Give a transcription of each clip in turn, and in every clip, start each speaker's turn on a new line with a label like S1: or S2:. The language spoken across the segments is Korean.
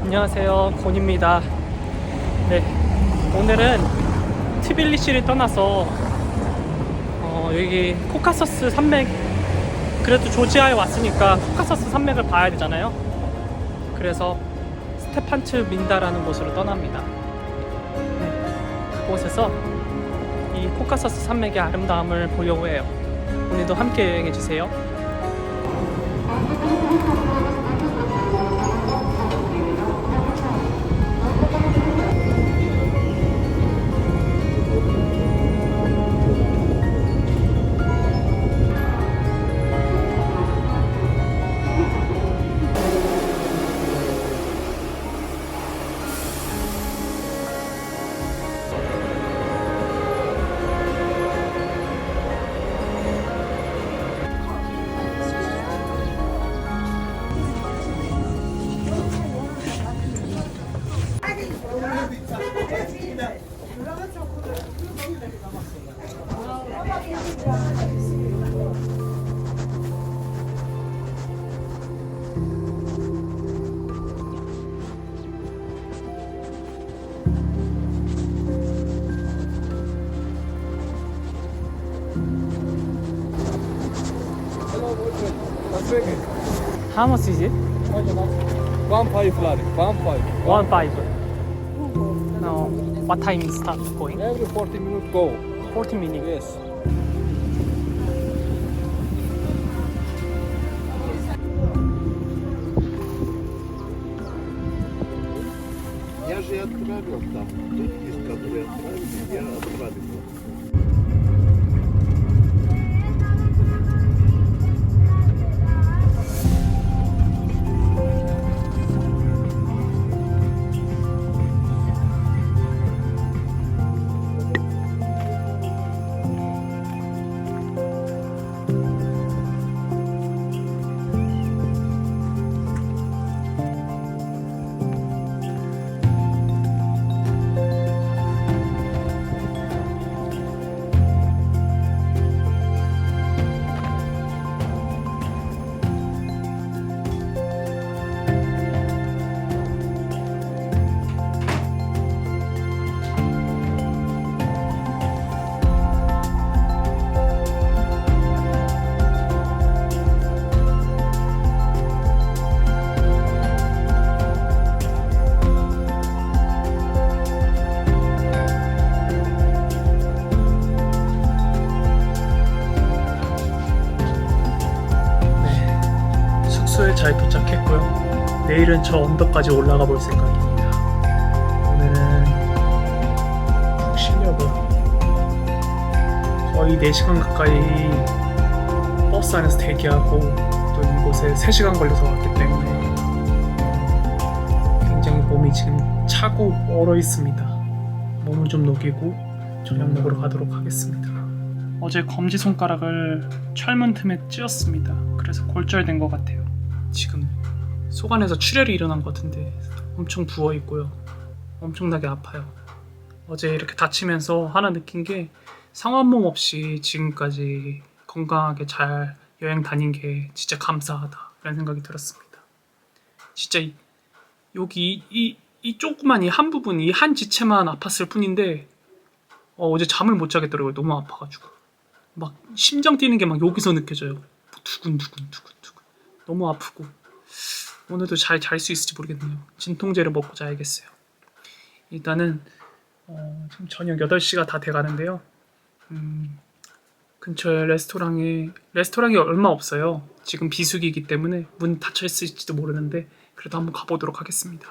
S1: 안녕하세요, 곤입니다. 네, 오늘은 트빌리시를 떠나서 여기 코카서스 산맥, 그래도 조지아에 왔으니까 코카서스 산맥을 봐야 되잖아요. 그래서 스테판츠 민다라는 곳으로 떠납니다. 네, 그곳에서 이 코카서스 산맥의 아름다움을 보려고 해요. 오늘도 함께 여행해 주세요. How much is it?
S2: 1 5 1 5
S1: 1.5. Now, what time is start going?
S2: Every 40 minutes go.
S1: 40 minutes.
S2: Yes.
S3: Я же отправил там. Тут есть, которые отправили, я отправил.
S1: 숙소에 잘 도착했고요. 내일은 저 언덕까지 올라가 볼 생각입니다. 오늘은 푹 쉬려고요. 거의 4시간 가까이 버스 안에서 대기하고 또 이곳에 3시간 걸려서 왔기 때문에 굉장히 몸이 지금 차고 얼어 있습니다. 몸을 좀 녹이고 저녁 먹으러 가도록 하겠습니다. 어제 검지손가락을 철문 틈에 찧었습니다. 그래서 골절된 것 같아요. 지금 속 안에서 출혈이 일어난 것 같은데 엄청 부어 있고요. 엄청나게 아파요. 어제 이렇게 다치면서 하나 느낀 게 상한 몸 없이 지금까지 건강하게 잘 여행 다닌 게 진짜 감사하다 라는 생각이 들었습니다. 진짜 여기 이 조그만 이 한 부분, 이 한 지체만 아팠을 뿐인데 어제 잠을 못 자겠더라고요. 너무 아파가지고 막 심장 뛰는 게 막 여기서 느껴져요. 두근두근 너무 아프고 오늘도 잘 잘 수 있을지 모르겠네요. 진통제를 먹고 자야겠어요. 일단은 지금 저녁 8시가 다 돼가는데요. 근처에 레스토랑이 얼마 없어요. 지금 비수기이기 때문에 문 닫혀 있을지도 모르는데 그래도 한번 가보도록 하겠습니다.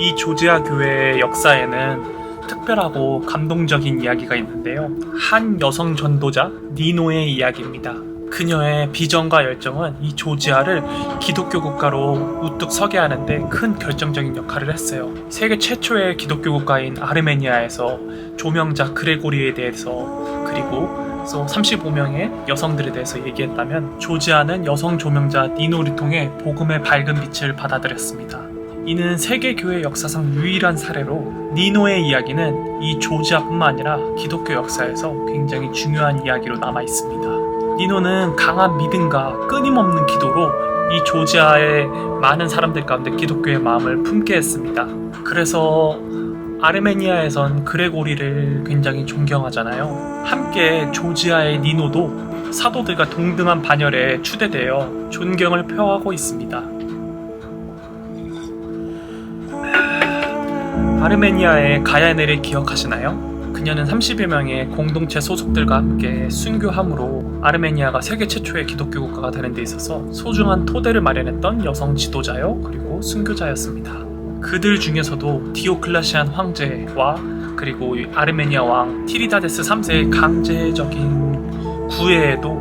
S1: 이 조지아 교회의 역사에는 특별하고 감동적인 이야기가 있는데요. 한 여성 전도자 니노의 이야기입니다. 그녀의 비전과 열정은 이 조지아를 기독교 국가로 우뚝 서게 하는데 큰 결정적인 역할을 했어요. 세계 최초의 기독교 국가인 아르메니아에서 조명자 그레고리에 대해서 그리고 35명의 여성들에 대해서 얘기했다면 조지아는 여성 조명자 니노를 통해 복음의 밝은 빛을 받아들였습니다. 이는 세계교회 역사상 유일한 사례로 니노의 이야기는 이 조지아뿐만 아니라 기독교 역사에서 굉장히 중요한 이야기로 남아있습니다. 니노는 강한 믿음과 끊임없는 기도로 이 조지아의 많은 사람들 가운데 기독교의 마음을 품게 했습니다. 그래서 아르메니아에선 그레고리를 굉장히 존경하잖아요. 함께 조지아의 니노도 사도들과 동등한 반열에 추대되어 존경을 표하고 있습니다. 아르메니아의 가야네를 기억하시나요? 그녀는 30여 명의 공동체 소속들과 함께 순교함으로 아르메니아가 세계 최초의 기독교 국가가 되는 데 있어서 소중한 토대를 마련했던 여성 지도자요 그리고 순교자였습니다. 그들 중에서도 디오클레시안 황제와 그리고 아르메니아 왕 티리다데스 3세의 강제적인 구애에도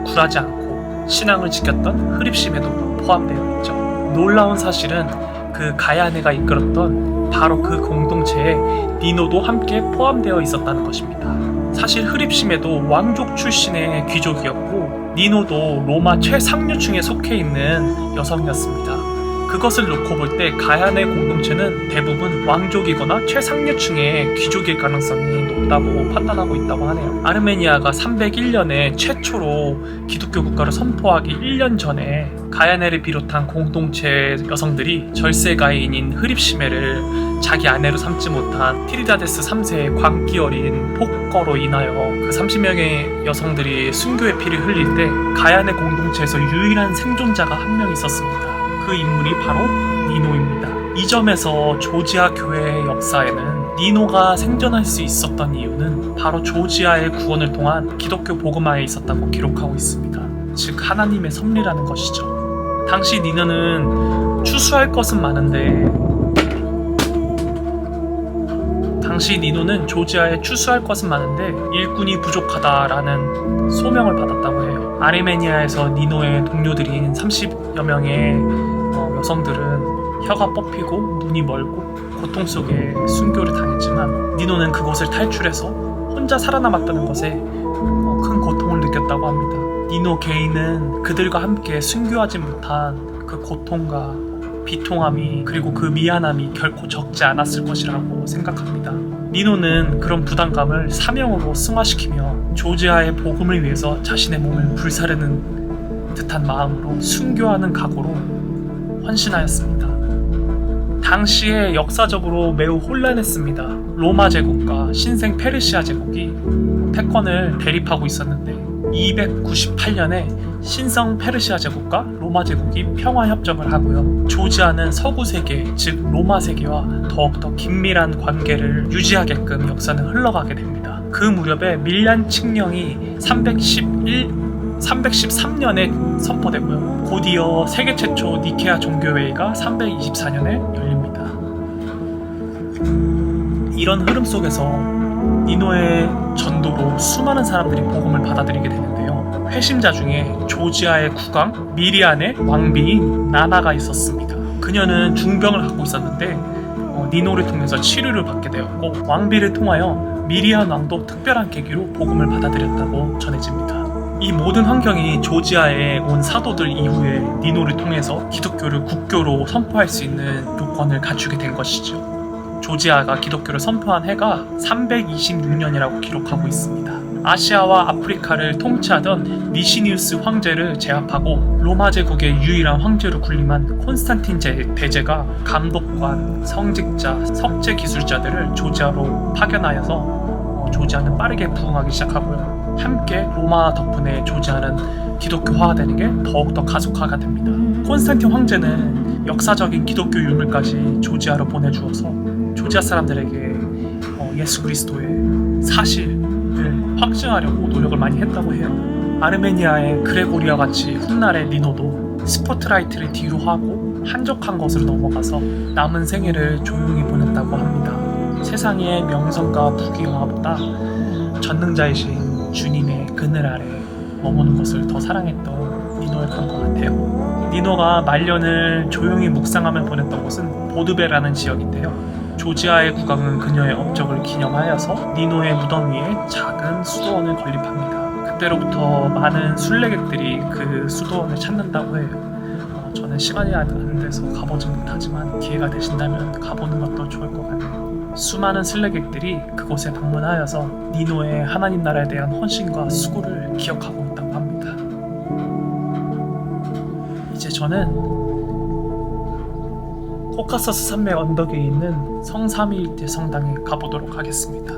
S1: 굴하지 않고 신앙을 지켰던 흐립심에도 포함되어 있죠. 놀라운 사실은 그 가야네가 이끌었던 바로 그 공동체에 니노도 함께 포함되어 있었다는 것입니다. 사실 흐립심에도 왕족 출신의 귀족이었고 니노도 로마 최상류층에 속해 있는 여성이었습니다. 그것을 놓고 볼 때 가야네 공동체는 대부분 왕족이거나 최상류층의 귀족일 가능성이 높다고 판단하고 있다고 하네요. 아르메니아가 301년에 최초로 기독교 국가를 선포하기 1년 전에 가야네를 비롯한 공동체 여성들이 절세가인인 흐립시메를 자기 아내로 삼지 못한 티리다데스 3세의 광기 어린 폭거로 인하여 그 30명의 여성들이 순교의 피를 흘릴 때 가야네 공동체에서 유일한 생존자가 한 명 있었습니다. 그 인물이 바로 니노입니다. 이 점에서 조지아 교회의 역사에는 니노가 생존할 수 있었던 이유는 바로 조지아의 구원을 통한 기독교 복음화에 있었다고 기록하고 있습니다. 즉 하나님의 섭리라는 것이죠. 당시 니노는 추수할 것은 많은데 조지아에 추수할 것은 많은데 일꾼이 부족하다라는 소명을 받았다고 해요. 아르메니아에서 니노의 동료들인 30여 명의 여성들은 혀가 뽑히고 눈이 멀고 고통 속에 순교를 당했지만 니노는 그곳을 탈출해서 혼자 살아남았다는 것에 큰 고통을 느꼈다고 합니다. 니노 개인은 그들과 함께 순교하지 못한 그 고통과 비통함이 그리고 그 미안함이 결코 적지 않았을 것이라고 생각합니다. 니노는 그런 부담감을 사명으로 승화시키며 조지아의 복음을 위해서 자신의 몸을 불사르는 듯한 마음으로 순교하는 각오로 헌신하였습니다. 당시에 역사적으로 매우 혼란했습니다. 로마 제국과 신생 페르시아 제국이 패권을 대립하고 있었는데 298년에 신성 페르시아 제국과 로마 제국이 평화 협정을 하고요. 조지아는 서구 세계, 즉 로마 세계와 더욱더 긴밀한 관계를 유지하게끔 역사는 흘러가게 됩니다. 그 무렵에 밀란 칙령이 313년에 선포되고요. 곧이어 세계 최초 니케아 종교회의가 324년에 열립니다. 이런 흐름 속에서 니노의 전도로 수많은 사람들이 복음을 받아들이게 되는데요. 회심자 중에 조지아의 국왕 미리안의 왕비인 나나가 있었습니다. 그녀는 중병을 갖고 있었는데 니노를 통해서 치료를 받게 되었고 왕비를 통하여 미리안 왕도 특별한 계기로 복음을 받아들였다고 전해집니다. 이 모든 환경이 조지아에 온 사도들 이후에 니노를 통해서 기독교를 국교로 선포할 수 있는 요건을 갖추게 된 것이죠. 조지아가 기독교를 선포한 해가 326년이라고 기록하고 있습니다. 아시아와 아프리카를 통치하던 니시니우스 황제를 제압하고 로마 제국의 유일한 황제로 군림한 콘스탄틴 대제가 감독관, 성직자, 석재 기술자들을 조지아로 파견하여서 조지아는 빠르게 부흥하기 시작하고요. 함께 로마 덕분에 조지아는 기독교화되는 게 더욱더 가속화가 됩니다. 콘스탄틴 황제는 역사적인 기독교 유물까지 조지아로 보내주어서 조지아 사람들에게 예수 그리스도의 사실을 확증하려고 노력을 많이 했다고 해요. 아르메니아의 그레고리와 같이 훗날의 니노도 스포트라이트를 뒤로 하고 한적한 곳으로 넘어가서 남은 생애를 조용히 보냈다고 합니다. 세상의 명성과 부귀영화보다 전능자이신 주님의 그늘 아래 머무는 것을 더 사랑했던 니노였던 것 같아요. 니노가 말년을 조용히 묵상하며 보냈던 곳은 보드베라는 지역인데요. 조지아의 국왕은 그녀의 업적을 기념하여서 니노의 무덤 위에 작은 수도원을 건립합니다. 그때로부터 많은 순례객들이 그 수도원을 찾는다고 해요. 저는 시간이 안 돼서 가보진 못하지만 기회가 되신다면 가보는 것도 좋을 것 같네요. 수많은 순례객들이 그곳에 방문하여서 니노의 하나님 나라에 대한 헌신과 수고를 기억하고 있다고 합니다. 이제 저는 코카서스 산맥 언덕에 있는 성삼위일체 성당에 가보도록 하겠습니다.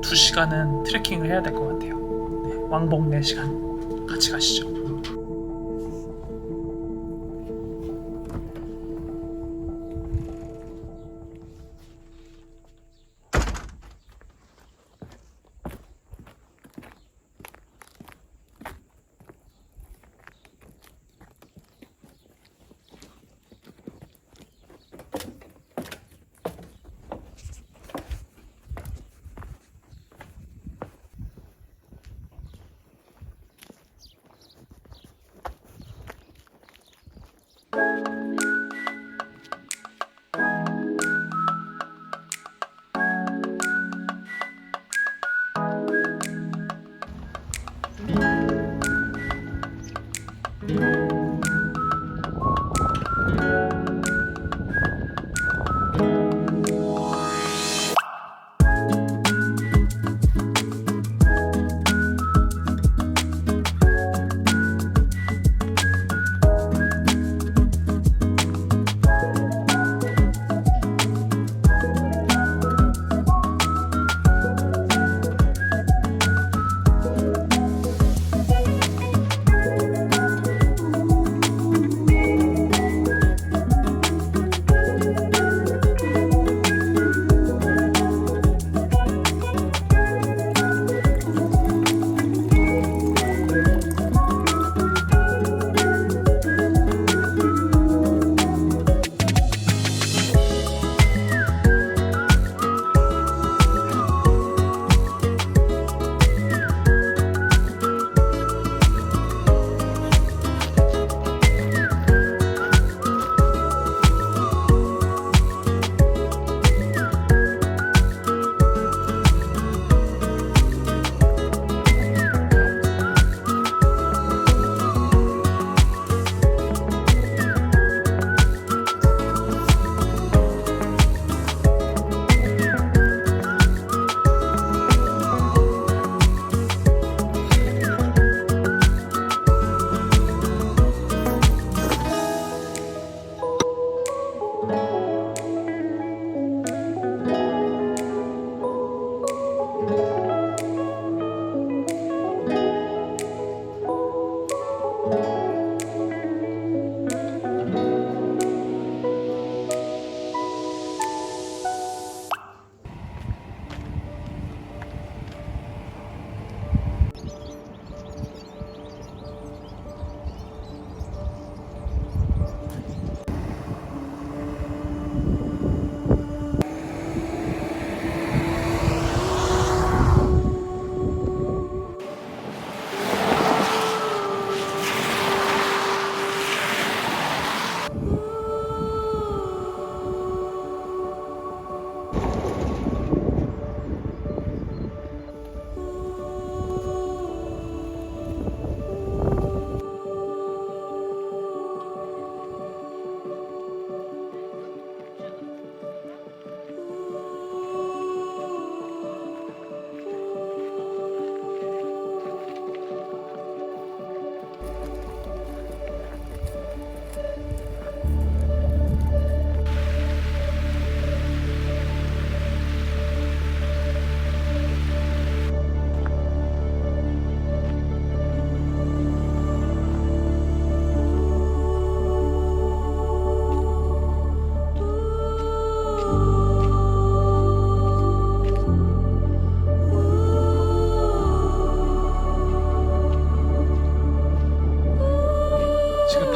S1: 2시간은 트레킹을 해야 될 것 같아요. 네, 왕복 4시간 같이 가시죠.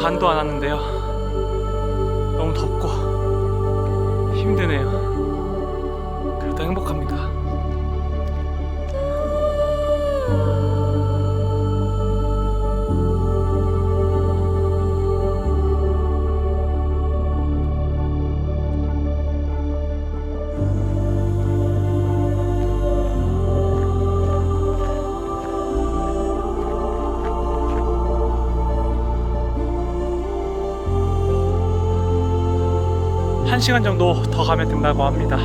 S1: 반도 안 왔는데요. 너무 덥고 힘드네요. 그래도 행복합니다. 한 시간 정도 더 가면 된다고 합니다.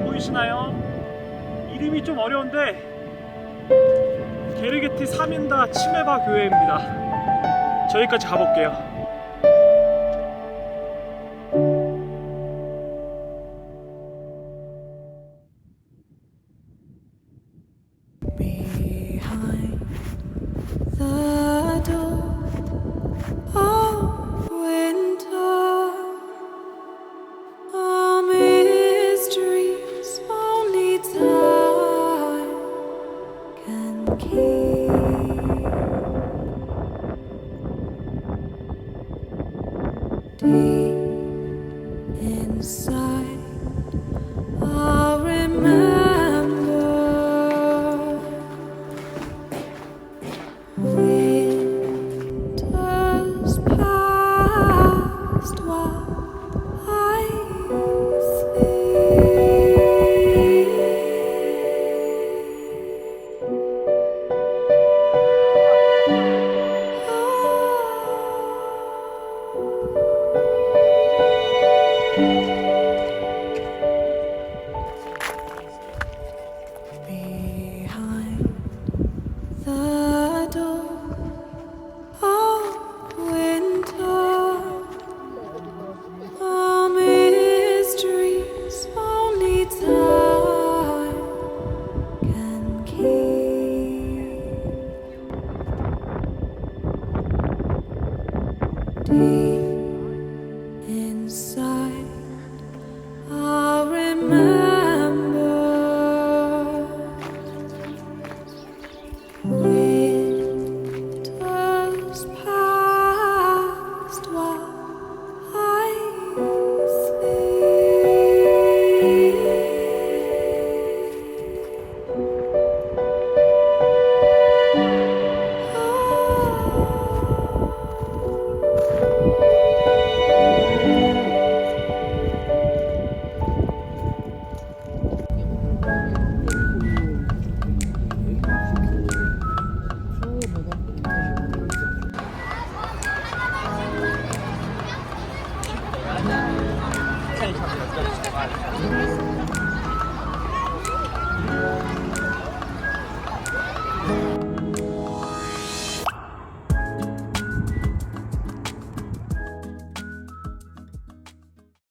S1: 보이시나요? 이름이 좀 어려운데 게르게티 3인다 치메바 교회입니다. 저기까지 가볼게요.
S4: Behind the door of winter, a mysteries only time can keep. Deep inside, I'll remember. Winters past while I behind the door of winter, a mysteries only time can keep. Deep